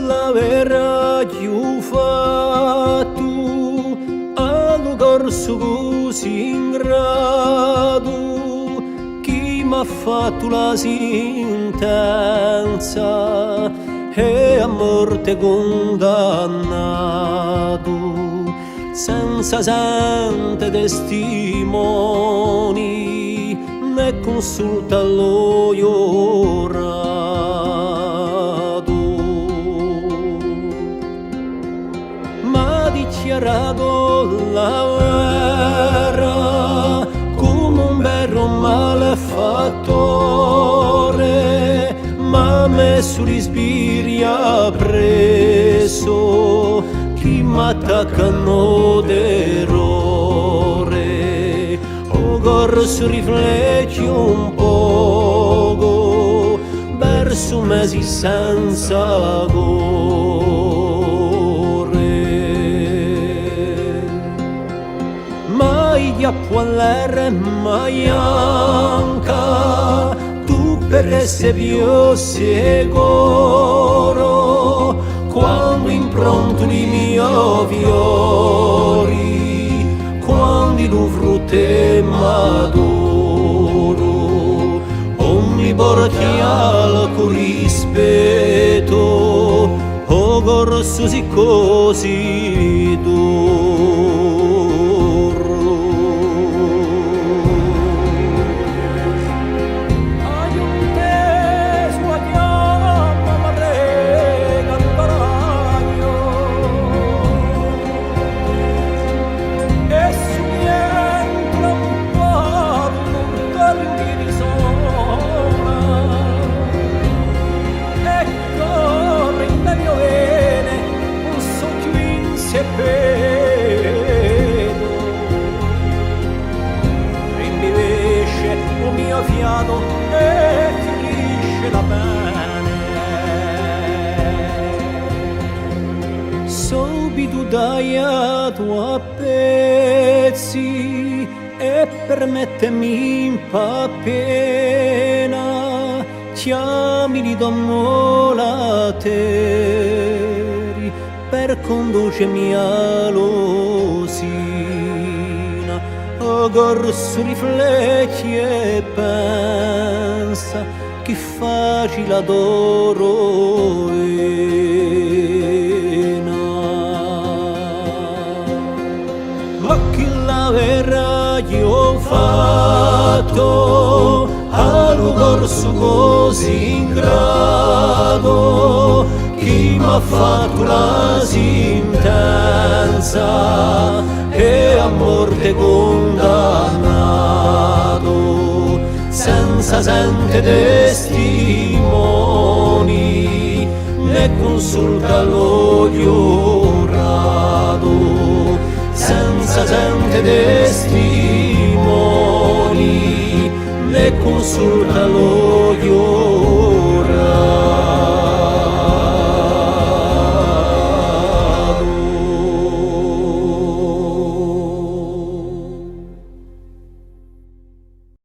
la vera io fatto al corso così in grado chi m'ha fatto la sentenza e a morte condannato senza sente testimoni né consulta lo iorato ma dichiarato la vera come un vero malefattore ma messo l'ispiria preso chi m'attaccano d'errore o corso rifletti un poco verso mesi senza corre mai di appuallere mai anca tu per essere più sicuro quando impronto i miei fiori, quando lo frutto maduro, ogni porti al rispetto, o corso si così duro. Fiato e finisce da bene subito tagliato a pezzi e permettemi in appena chiamili dommolateri per condurmi all'osina o corso rifletti e pensa che facile adoro ma che la vera io ho fatto al corso così in grado chi m'ha fatto la sentenza e a morte condannato senza sente testimoni né consulta lo iorato senza sente testimoni né consulta lo